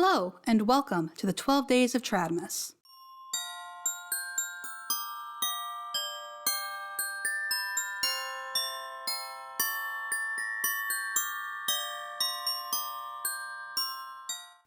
Hello, and welcome to the 12 Days of Tradmus.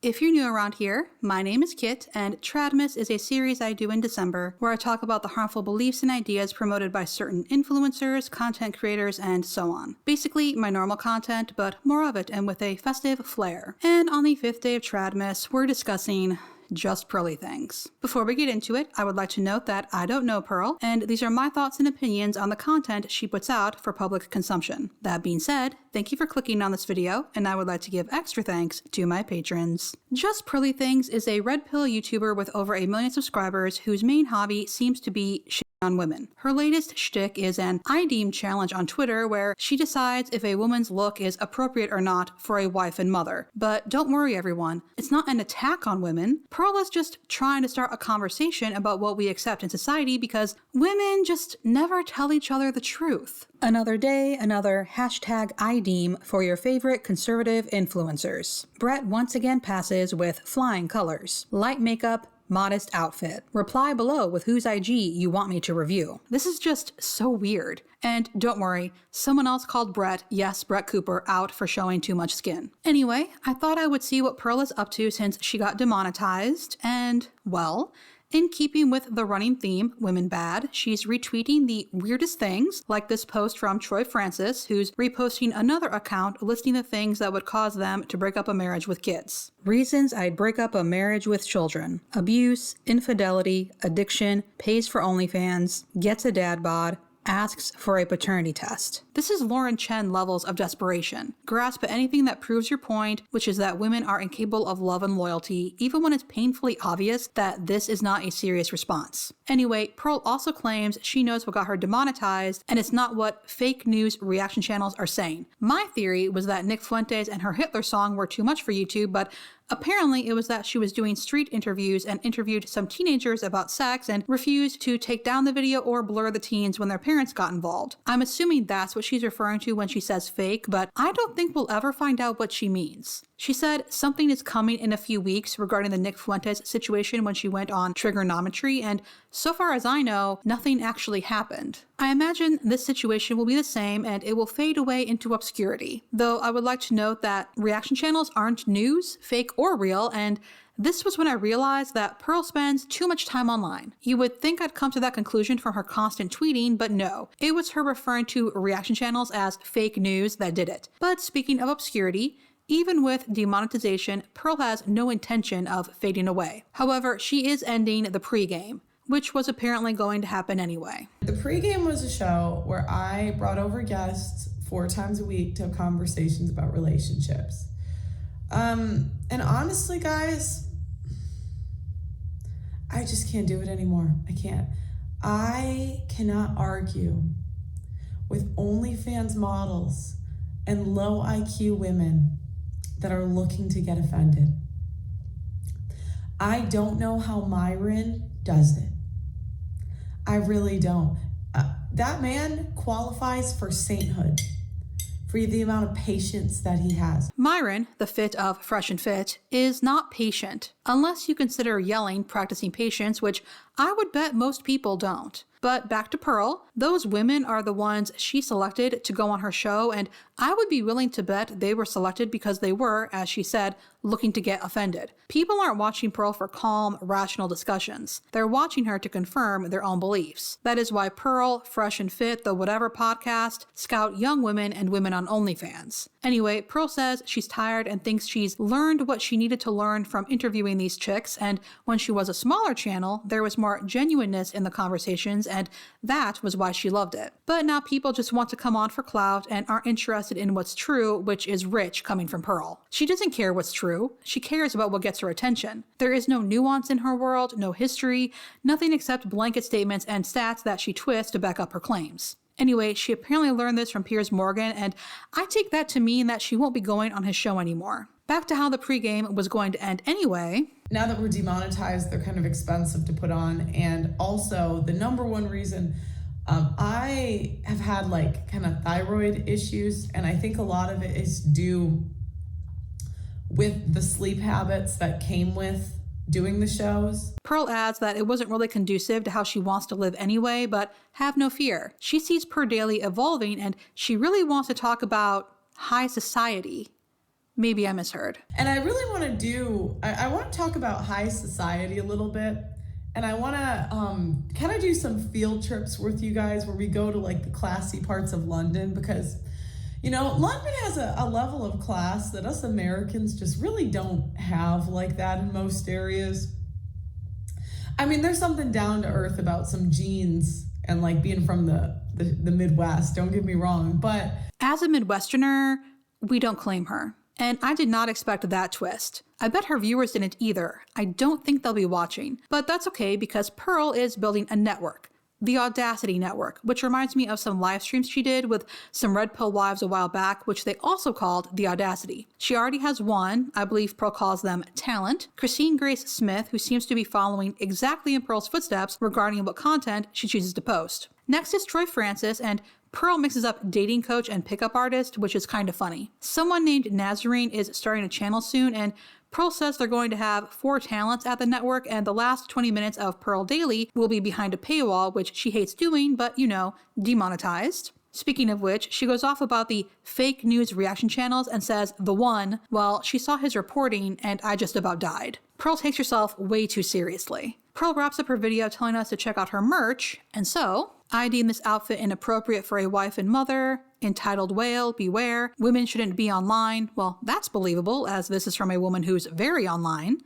If you're new around here, my name is Kit, and Tradmus is a series I do in December where I talk about the harmful beliefs and ideas promoted by certain influencers, content creators, and so on. Basically, my normal content, but more of it and with a festive flair. And on the 5th day of Tradmus, we're discussing JustPearlyThings. Before we get into it, I would like to note that I don't know Pearl, and these are my thoughts and opinions on the content she puts out for public consumption. That being said, thank you for clicking on this video, and I would like to give extra thanks to my patrons. JustPearlyThings is a red pill YouTuber with over 1 million subscribers whose main hobby seems to be on women. Her latest shtick is an I Deem challenge on Twitter where she decides if a woman's look is appropriate or not for a wife and mother. But don't worry everyone, it's not an attack on women. Pearl is just trying to start a conversation about what we accept in society because women just never tell each other the truth. Another day, another hashtag I Deem for your favorite conservative influencers. Brett once again passes with flying colors. Light makeup, modest outfit. Reply below with whose IG you want me to review. This is just so weird. And don't worry, someone else called Brett, yes, Brett Cooper, out for showing too much skin. Anyway, I thought I would see what Pearl is up to since she got demonetized, and, well, in keeping with the running theme, women bad, she's retweeting the weirdest things, like this post from Troy Francis, who's reposting another account listing the things that would cause them to break up a marriage with kids. Reasons I'd break up a marriage with children: abuse, infidelity, addiction, pays for OnlyFans, gets a dad bod, asks for a paternity test. This is Lauren Chen levels of desperation. Grasp at anything that proves your point, which is that women are incapable of love and loyalty, even when it's painfully obvious that this is not a serious response. Anyway, Pearl also claims she knows what got her demonetized, and it's not what fake news reaction channels are saying. My theory was that Nick Fuentes and her Hitler song were too much for YouTube, but apparently it was that she was doing street interviews and interviewed some teenagers about sex and refused to take down the video or blur the teens when their parents got involved. I'm assuming that's what she's referring to when she says fake, but I don't think we'll ever find out what she means. She said something is coming in a few weeks regarding the Nick Fuentes situation when she went on Trigonometry, and so far as I know, nothing actually happened. I imagine this situation will be the same and it will fade away into obscurity. Though I would like to note that reaction channels aren't news, fake or real, and this was when I realized that Pearl spends too much time online. You would think I'd come to that conclusion from her constant tweeting, but no. It was her referring to reaction channels as fake news that did it. But speaking of obscurity, even with demonetization, Pearl has no intention of fading away. However, she is ending the pregame, which was apparently going to happen anyway. The pregame was a show where I brought over guests 4 times a week to have conversations about relationships. And honestly, guys, I just can't do it anymore. I can't. I cannot argue with OnlyFans models and low IQ women that are looking to get offended. I don't know how Myron does it. I really don't. That man qualifies for sainthood for the amount of patience that he has. Myron, the fit of Fresh and Fit, is not patient, unless you consider yelling practicing patience, which I would bet most people don't. But back to Pearl, those women are the ones she selected to go on her show, and I would be willing to bet they were selected because they were, as she said, looking to get offended. People aren't watching Pearl for calm, rational discussions. They're watching her to confirm their own beliefs. That is why Pearl, Fresh and Fit, the Whatever podcast, scout young women and women on OnlyFans. Anyway, Pearl says she's tired and thinks she's learned what she needed to learn from interviewing these chicks, and when she was a smaller channel, there was more genuineness in the conversations, and that was why she loved it. But now people just want to come on for clout and aren't interested in what's true, which is rich coming from Pearl. She doesn't care what's true. She cares about what gets her attention. There is no nuance in her world, no history, nothing except blanket statements and stats that she twists to back up her claims. Anyway, she apparently learned this from Piers Morgan, and I take that to mean that she won't be going on his show anymore. Back to how the pregame was going to end anyway. Now that we're demonetized, they're kind of expensive to put on, and also the number one reason I have had kind of thyroid issues, and I think a lot of it is due with the sleep habits that came with doing the shows. Pearl adds that it wasn't really conducive to how she wants to live anyway, but have no fear. She sees Per Daily evolving and she really wants to talk about high society. Maybe I misheard. And I really want I want to talk about high society a little bit. And I want to kind of do some field trips with you guys where we go to like the classy parts of London, because London has a level of class that us Americans just really don't have like that in most areas. I mean, there's something down to earth about some jeans and like being from the Midwest, don't get me wrong. But as a Midwesterner, we don't claim her. And I did not expect that twist. I bet her viewers didn't either. I don't think they'll be watching. But that's okay because Pearl is building a network. The Audacity Network, which reminds me of some live streams she did with some Red Pill wives a while back, which they also called The Audacity. She already has one, I believe Pearl calls them Talent, Christine Grace Smith, who seems to be following exactly in Pearl's footsteps regarding what content she chooses to post. Next is Troy Francis, and Pearl mixes up dating coach and pickup artist, which is kind of funny. Someone named Nazarene is starting a channel soon, and Pearl says they're going to have 4 talents at the network, and the last 20 minutes of Pearl Daily will be behind a paywall, which she hates doing, but demonetized. Speaking of which, she goes off about the fake news reaction channels and says, "The one," well, she saw his reporting and I just about died. Pearl takes herself way too seriously. Pearl wraps up her video telling us to check out her merch, and so, I deem this outfit inappropriate for a wife and mother, entitled whale, beware, women shouldn't be online, well, that's believable as this is from a woman who's very online,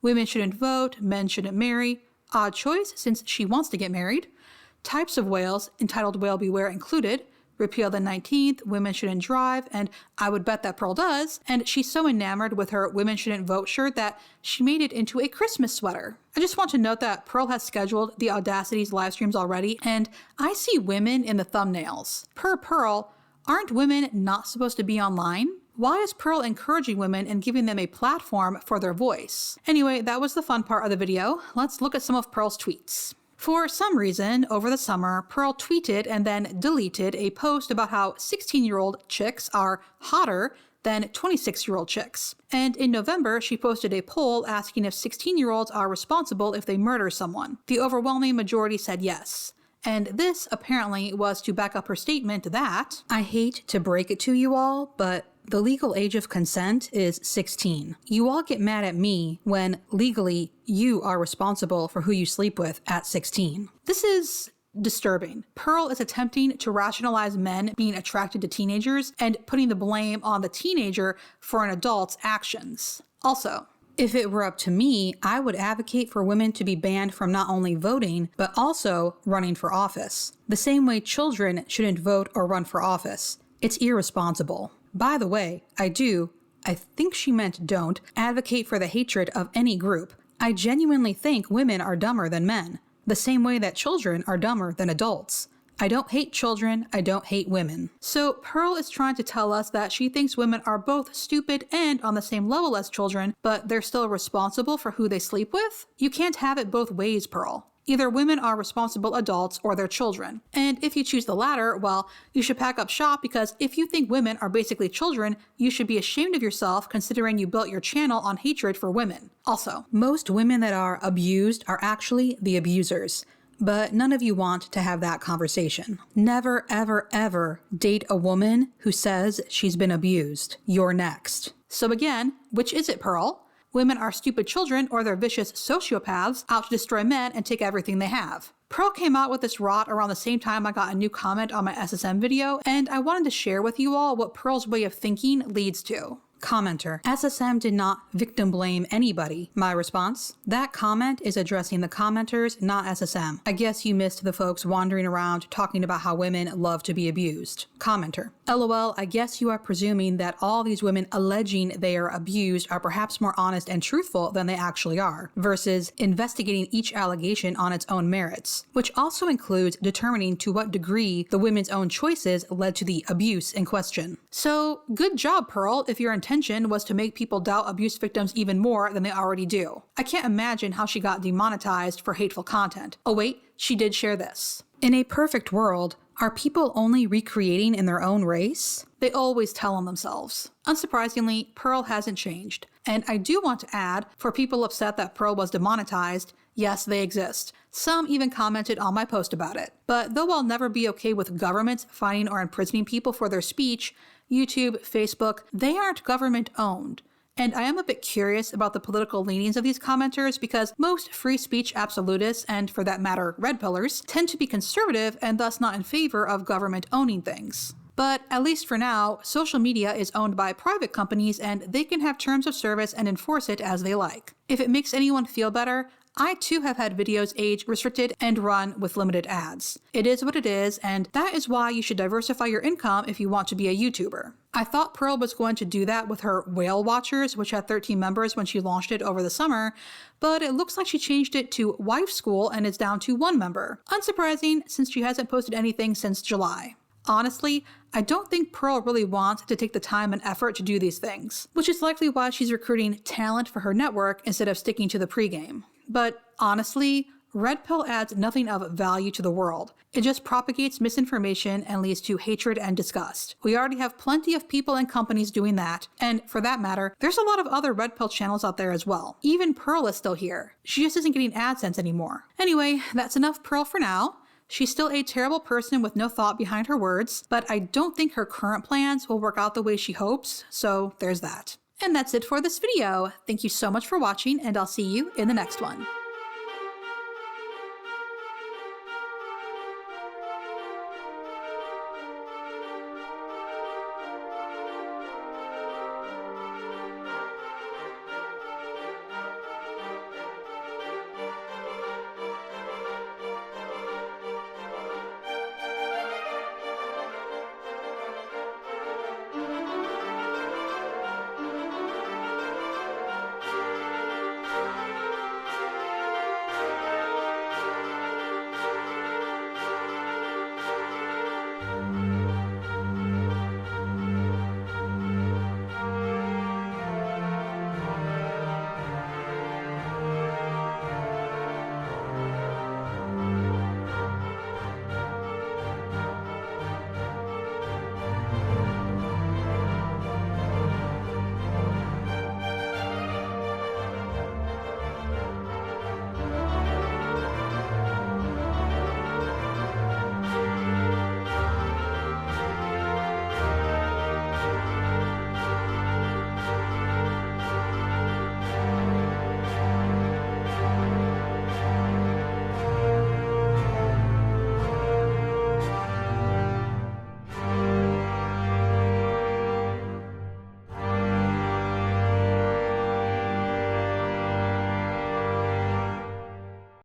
women shouldn't vote, men shouldn't marry, odd choice since she wants to get married, types of whales, entitled whale beware included, repeal the 19th, women shouldn't drive, and I would bet that Pearl does, and she's so enamored with her women shouldn't vote shirt that she made it into a Christmas sweater. I just want to note that Pearl has scheduled the Audacity's live streams already, and I see women in the thumbnails. Per Pearl, aren't women not supposed to be online? Why is Pearl encouraging women and giving them a platform for their voice? Anyway, that was the fun part of the video. Let's look at some of Pearl's tweets. For some reason, over the summer, Pearl tweeted and then deleted a post about how 16-year-old chicks are hotter than 26-year-old chicks. And in November, she posted a poll asking if 16-year-olds are responsible if they murder someone. The overwhelming majority said yes. And this, apparently, was to back up her statement that, I hate to break it to you all, but the legal age of consent is 16. You all get mad at me when, legally, you are responsible for who you sleep with at 16. This is disturbing. Pearl is attempting to rationalize men being attracted to teenagers and putting the blame on the teenager for an adult's actions. Also, if it were up to me, I would advocate for women to be banned from not only voting, but also running for office. The same way children shouldn't vote or run for office. It's irresponsible. By the way, I think she meant don't, advocate for the hatred of any group. I genuinely think women are dumber than men, the same way that children are dumber than adults. I don't hate children, I don't hate women. So Pearl is trying to tell us that she thinks women are both stupid and on the same level as children, but they're still responsible for who they sleep with? You can't have it both ways, Pearl. Either women are responsible adults or they're children. And if you choose the latter, well, you should pack up shop because if you think women are basically children, you should be ashamed of yourself considering you built your channel on hatred for women. Also, most women that are abused are actually the abusers. But none of you want to have that conversation. Never, ever, ever date a woman who says she's been abused. You're next. So again, which is it, Pearl? Women are stupid children or they're vicious sociopaths out to destroy men and take everything they have. Pearl came out with this rot around the same time I got a new comment on my SSM video, and I wanted to share with you all what Pearl's way of thinking leads to. Commenter: SSM did not victim blame anybody. My response: that comment is addressing the commenters, not SSM. I guess you missed the folks wandering around talking about how women love to be abused. Commenter: LOL, I guess you are presuming that all these women alleging they are abused are perhaps more honest and truthful than they actually are, versus investigating each allegation on its own merits, which also includes determining to what degree the women's own choices led to the abuse in question. So, good job, Pearl, if your intention was to make people doubt abuse victims even more than they already do. I can't imagine how she got demonetized for hateful content. Oh wait, she did share this. In a perfect world, are people only recreating in their own race? They always tell on themselves. Unsurprisingly, Pearl hasn't changed. And I do want to add, for people upset that Pearl was demonetized, yes, they exist. Some even commented on my post about it. But though I'll never be okay with governments fining or imprisoning people for their speech, YouTube, Facebook, they aren't government owned. And I am a bit curious about the political leanings of these commenters because most free speech absolutists, and for that matter, red pillars, tend to be conservative and thus not in favor of government owning things. But at least for now, social media is owned by private companies and they can have terms of service and enforce it as they like. If it makes anyone feel better, I too have had videos age restricted and run with limited ads. It is what it is, and that is why you should diversify your income if you want to be a YouTuber. I thought Pearl was going to do that with her Whale Watchers, which had 13 members when she launched it over the summer, but it looks like she changed it to Wife School and is down to 1 member. Unsurprising, since she hasn't posted anything since July. Honestly, I don't think Pearl really wants to take the time and effort to do these things, which is likely why she's recruiting talent for her network instead of sticking to the pregame. But honestly, red pill adds nothing of value to the world. It just propagates misinformation and leads to hatred and disgust. We already have plenty of people and companies doing that, and for that matter, there's a lot of other red pill channels out there as well. Even Pearl is still here. She just isn't getting AdSense anymore. Anyway, that's enough Pearl for now. She's still a terrible person with no thought behind her words, but I don't think her current plans will work out the way she hopes, so there's that. And that's it for this video. Thank you so much for watching, and I'll see you in the next one.